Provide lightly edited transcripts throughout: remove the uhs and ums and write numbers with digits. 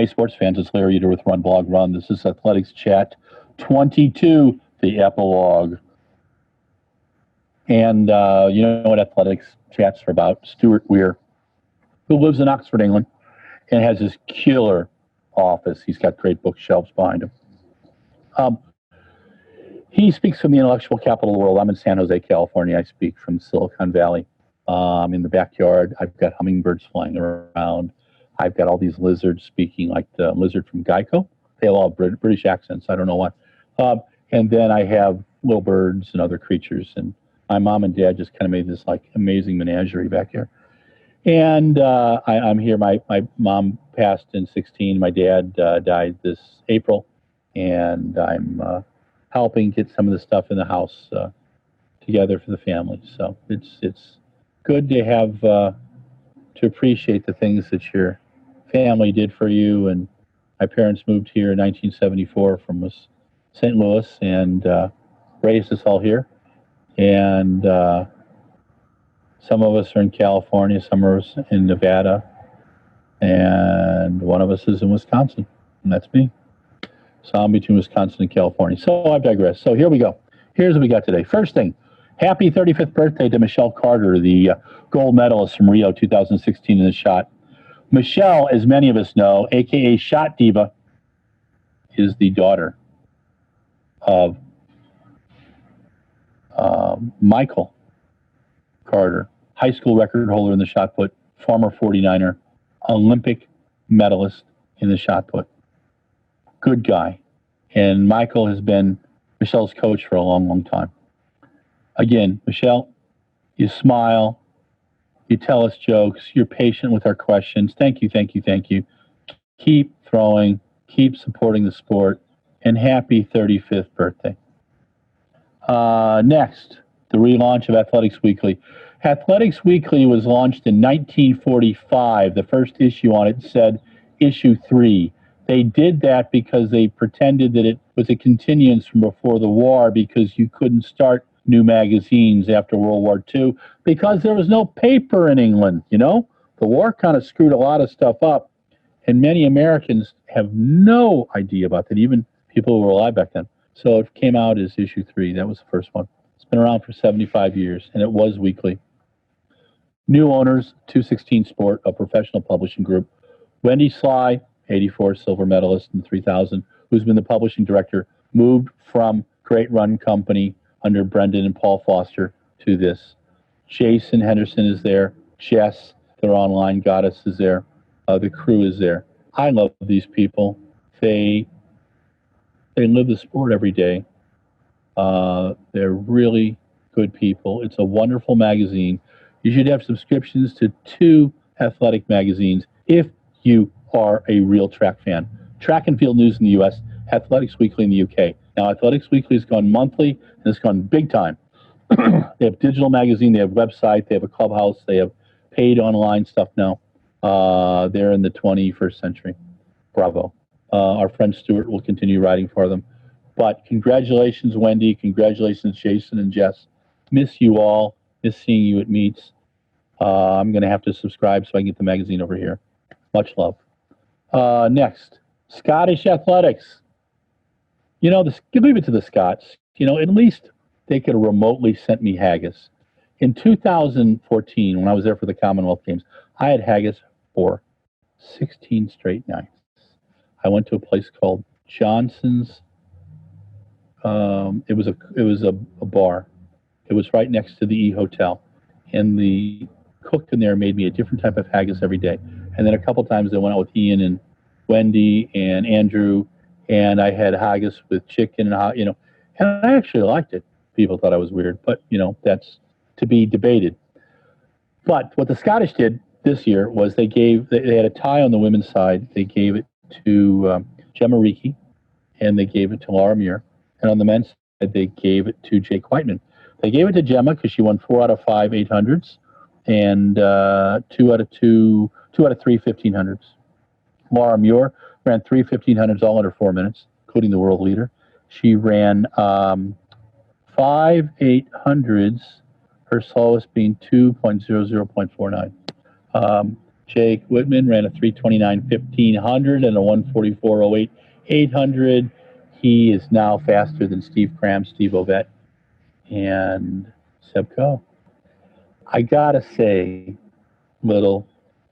Hey, sports fans, it's Larry Eater with RunBlogRun. This is Athletics Chat 22, the Epilogue. And you know what Athletics Chats are about? Stuart Weir, who lives in Oxford, England, and has this killer office. He's got great bookshelves behind him. He speaks from the intellectual capital of the world. I'm in San Jose, California. I speak from Silicon Valley. In the backyard, I've got hummingbirds flying around. I've got all these lizards speaking like the lizard from Geico. They have all British accents. I don't know why. And then I have little birds and other creatures. And my mom and dad just kind of made this like amazing menagerie back here. And I'm here. My mom passed in 2016. My dad died this April. And I'm helping get some of the stuff in the house together for the family. So it's good to have to appreciate the things that your family did for you. And my parents moved here in 1974 from St. Louis and raised us all here. And some of us are in California, some of us in Nevada, and one of us is in Wisconsin, and that's me. So I'm between Wisconsin and California. So I digress. So here we go. Here's what we got today. First thing, happy 35th birthday to Michelle Carter, the gold medalist from Rio 2016 in the shot. Michelle, as many of us know, a.k.a. Shot Diva, is the daughter of Michael Carter, high school record holder in the shot put, former 49er, Olympic medalist in the shot put. Good guy. And Michael has been Michelle's coach for a long, long time. Again, Michelle, you smile, you tell us jokes, you're patient with our questions. Thank you, thank you, thank you. Keep throwing, keep supporting the sport, and happy 35th birthday. Next, the relaunch of Athletics Weekly. Athletics Weekly was launched in 1945. The first issue on it said issue 3. They did that because they pretended that it was a continuance from before the war because you couldn't start new magazines after World War II because there was no paper in England, you know? The war kind of screwed a lot of stuff up, and many Americans have no idea about that, even people who were alive back then. So it came out as issue 3. That was the first one. It's been around for 75 years, and it was weekly. New owners, 216 Sport, a professional publishing group. Wendy Sly, 84 silver medalist in 3000, who's been the publishing director, moved from Great Run Company under Brendan and Paul Foster to this. Jason Henderson is there. Jess, their online goddess, is there. The crew is there. I love these people. They live the sport every day. They're really good people. It's a wonderful magazine. You should have subscriptions to 2 athletic magazines if you are a real track fan. Track and Field News in the U.S., Athletics Weekly in the U.K. Now, Athletics Weekly has gone monthly, and it's gone big time. They have digital magazine, they have website, they have a clubhouse, they have paid online stuff now. They're in the 21st century. Bravo. Our friend Stuart will continue writing for them. But congratulations, Wendy. Congratulations, Jason and Jess. Miss you all. Miss seeing you at meets. I'm going to have to subscribe so I can get the magazine over here. Much love. Next, Scottish Athletics. You know, leave it to the Scots. You know, at least they could have remotely sent me haggis. In 2014, when I was there for the Commonwealth Games, I had haggis for 16 straight nights. I went to a place called Johnson's. It was a bar. It was right next to the E Hotel, and the cook in there made me a different type of haggis every day. And then a couple times I went out with Ian and Wendy and Andrew, and I had haggis with chicken and and I actually liked it. People thought I was weird, but that's to be debated. But what the Scottish did this year was they had a tie on the women's side. They gave it to Gemma Reekie, and they gave it to Laura Muir. And on the men's side, they gave it to Jake Whiteman. They gave it to Gemma because she won 4 out of 5 800s and 2 out of 3 1500s. Laura Muir ran 3 1500s all under 4 minutes, including the world leader. She ran 5 800s, her slowest being 2.00.49. Jake Whitman ran a 3:29 1500 and a 1:44:08 800. He is now faster than Steve Cram, Steve Ovett, and Seb Coe. I gotta say, little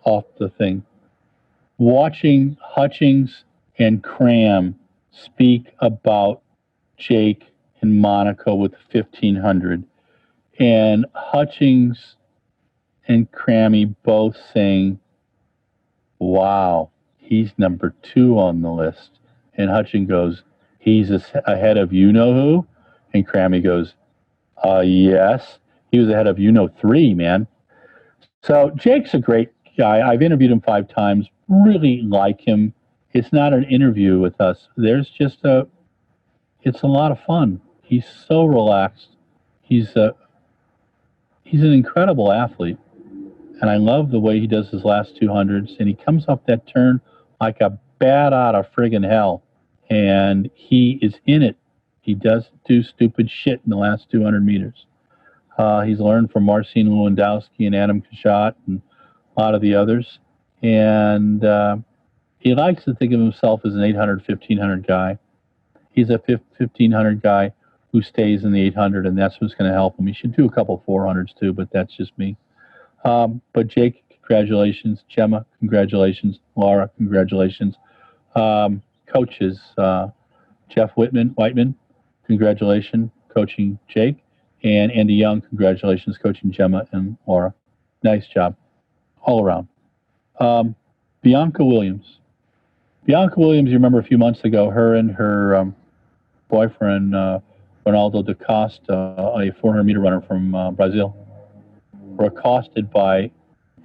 off the thing, watching Hutchings and Cram speak about Jake in Monaco with 1500, and Hutchings and Crammy both saying, wow, he's number 2 on the list. And Hutchings goes, he's ahead of you know who? And Crammy goes, yes. He was ahead of you know 3, man. So Jake's a great guy. I've interviewed him 5 times. Really like him. It's not an interview with us. It's a lot of fun. He's so relaxed. He's an incredible athlete. And I love the way he does his last 200s. And he comes up that turn like a bat out of friggin' hell. And he is in it. He doesn't do stupid shit in the last 200 meters. He's learned from Marcin Lewandowski and Adam Kashot and a lot of the others. And he likes to think of himself as an 800, 1500 guy. He's a 1500 guy who stays in the 800, and that's what's going to help him. He should do a couple 400s too, but that's just me. But Jake, congratulations. Gemma, congratulations. Laura, congratulations. Coaches, Jeff Whiteman, congratulations, coaching Jake. And Andy Young, congratulations, coaching Gemma and Laura. Nice job all around. Bianca Williams. Bianca Williams, you remember a few months ago, her and her boyfriend, Ronaldo da Costa, a 400-meter runner from Brazil, were accosted by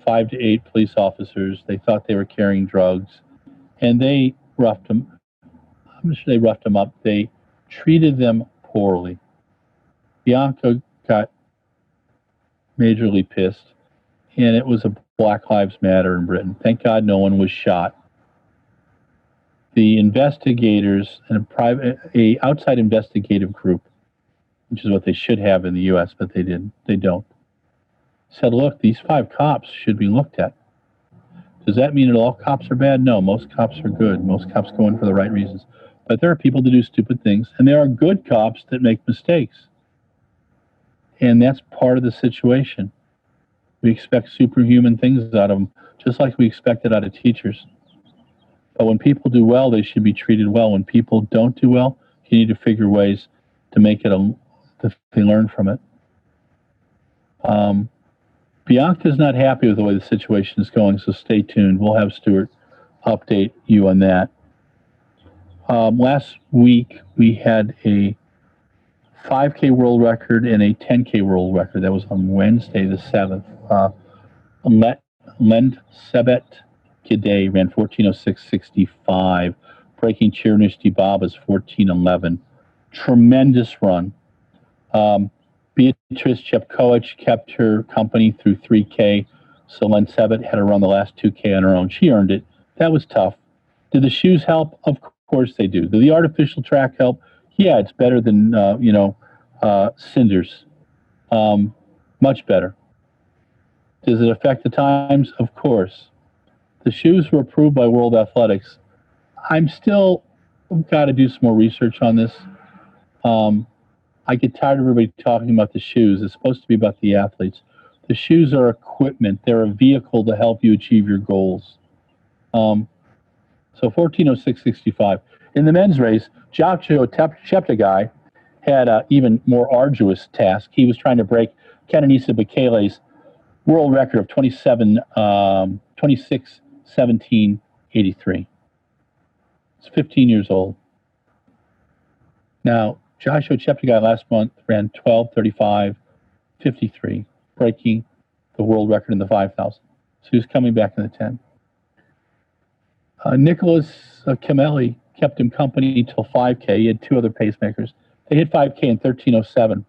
5 to 8 police officers. They thought they were carrying drugs, and they roughed them. I'm sure they roughed them up. They treated them poorly. Bianca got majorly pissed, and it was a Black Lives Matter in Britain. Thank God no one was shot. The investigators and a outside investigative group, which is what they should have in the U.S., but they didn't. They don't. Said, look, these 5 cops should be looked at. Does that mean that all cops are bad? No, most cops are good. Most cops go in for the right reasons. But there are people that do stupid things, and there are good cops that make mistakes. And that's part of the situation. We expect superhuman things out of them, just like we expect it out of teachers. But when people do well, they should be treated well. When people don't do well, you need to figure ways to make it they learn from it. Bianca's not happy with the way the situation is going, so stay tuned. We'll have Stuart update you on that. Last week, we had a 5K world record and a 10K world record. That was on Wednesday, the 7th. Lend Sebet Kidday ran 14:06:65, breaking Chirnishti Baba's 14:11. Tremendous run. Beatrice Chepkoech kept her company through 3K, so Len Sebet had to run the last 2K on her own. She earned it. That was tough. Did the shoes help? Of course they do. Did the artificial track help? Yeah, it's better than, cinders. Much better. Does it affect the times? Of course. The shoes were approved by World Athletics. I've got to do some more research on this. I get tired of everybody talking about the shoes. It's supposed to be about the athletes. The shoes are equipment. They're a vehicle to help you achieve your goals. So 14:06:65. In the men's race, Joshua Cheptegei had an even more arduous task. He was trying to break Kenenisa Bekele's world record of 26:17:83. He's 15 years old. Now, Joshua Cheptegei last month ran 12:35:53, breaking the world record in the 5,000. So he was coming back in the 10. Nicholas Kimeli kept him company till 5K. He had 2 other pacemakers. They hit 5K in 13:07.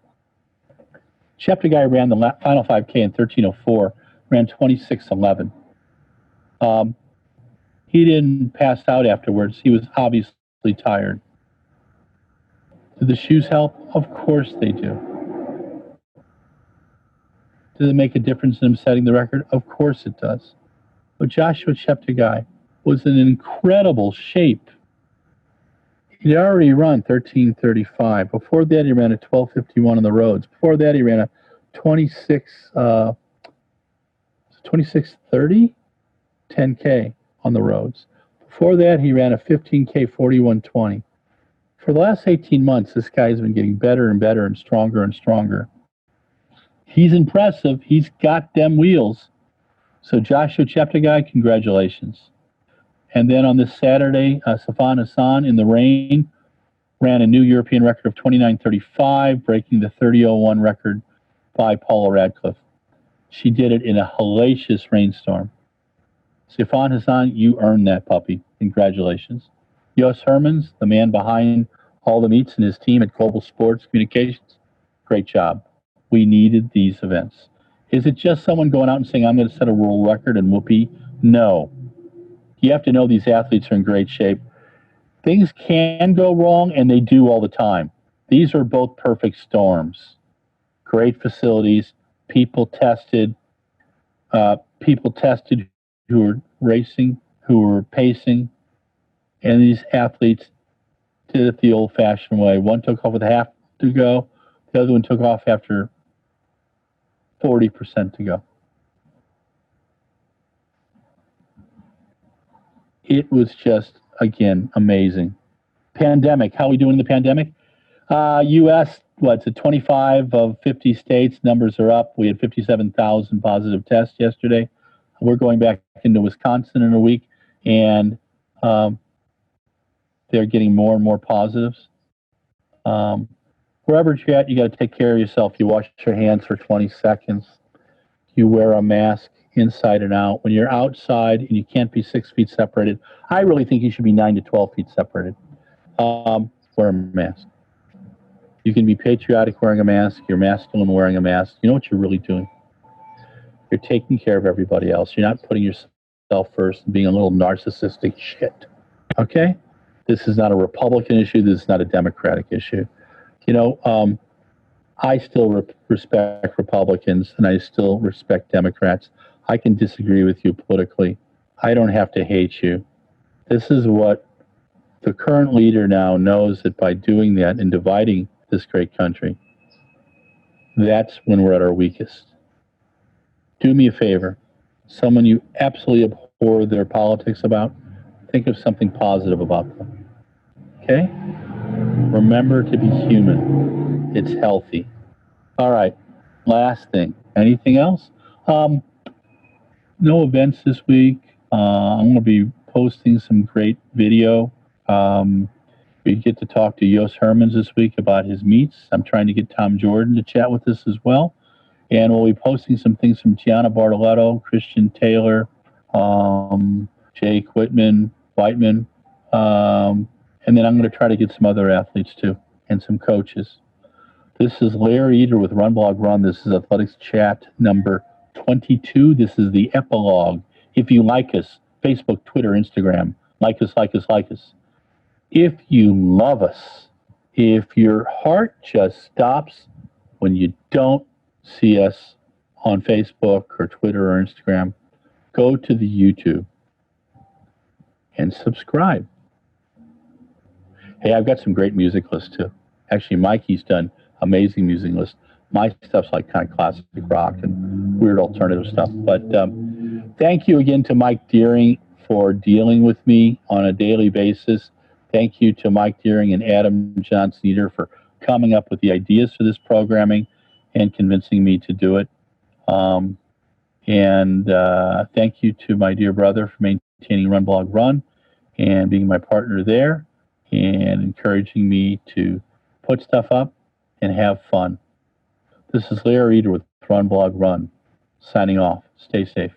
Cheptegei ran the final 5K in 13:04, ran 26:11. He didn't pass out afterwards. He was obviously tired. Do the shoes help? Of course they do. Does it make a difference in him setting the record? Of course it does. But Joshua Cheptegei was in incredible shape. He'd already run 13:35. Before that, he ran a 12:51 on the roads. Before that, he ran a 26:30 10K on the roads. Before that, he ran a 15K 41:20. For the last 18 months, this guy's been getting better and better and stronger and stronger. He's impressive. He's got them wheels. So Joshua Cheptegei, congratulations. And then on this Saturday, Safan Hassan in the rain ran a new European record of 29:35, breaking the 30:01 record by Paula Radcliffe. She did it in a hellacious rainstorm. Safan Hassan, you earned that puppy. Congratulations. Jos Hermans, the man behind all the meets and his team at Global Sports Communications, great job. We needed these events. Is it just someone going out and saying, I'm going to set a world record and whoopee? No. You have to know these athletes are in great shape. Things can go wrong, and they do all the time. These are both perfect storms. Great facilities, people tested who were racing, who were pacing, and these athletes did it the old-fashioned way. One took off with half to go. The other one took off after 40% to go. It was just, again, amazing. Pandemic. How are we doing in the pandemic? U.S., what's it, 25 of 50 states. Numbers are up. We had 57,000 positive tests yesterday. We're going back into Wisconsin in a week, and they're getting more and more positives. Wherever you're at, you got to take care of yourself. You wash your hands for 20 seconds. You wear a mask inside and out. When you're outside and you can't be 6 feet separated, I really think you should be 9 to 12 feet separated. Wear a mask. You can be patriotic wearing a mask. You're masculine wearing a mask. You know what you're really doing? You're taking care of everybody else. You're not putting yourself first and being a little narcissistic shit. Okay? This is not a Republican issue. This is not a Democratic issue. You know, I still respect Republicans and I still respect Democrats. I can disagree with you politically. I don't have to hate you. This is what the current leader now knows, that by doing that and dividing this great country, that's when we're at our weakest. Do me a favor. Someone you absolutely abhor their politics about, think of something positive about them. Okay? Remember to be human. It's healthy. All right. Last thing. Anything else? No events this week. I'm going to be posting some great video. We get to talk to Jos Hermans this week about his meets. I'm trying to get Tom Jordan to chat with us as well. And we'll be posting some things from Gianna Bartoletto, Christian Taylor, Jake Whiteman. And then I'm going to try to get some other athletes too, and some coaches. This is Larry Eder with RunBlogRun. This is Athletics Chat number 22. This is the Epilogue. If you like us, Facebook, Twitter, Instagram, like us. If you love us, if your heart just stops when you don't see us on Facebook or Twitter or Instagram, go to the YouTube and subscribe. Hey, I've got some great music lists too. Actually, Mikey's done amazing music lists. My stuff's like kind of classic rock and weird alternative stuff. But thank you again to Mike Deering for dealing with me on a daily basis. Thank you to Mike Deering and Adam Johnson-Eder for coming up with the ideas for this programming and convincing me to do it. And thank you to my dear brother for maintaining RunBlogRun and being my partner there and encouraging me to put stuff up and have fun. This is Larry Eder with RunBlogRun, signing off. Stay safe.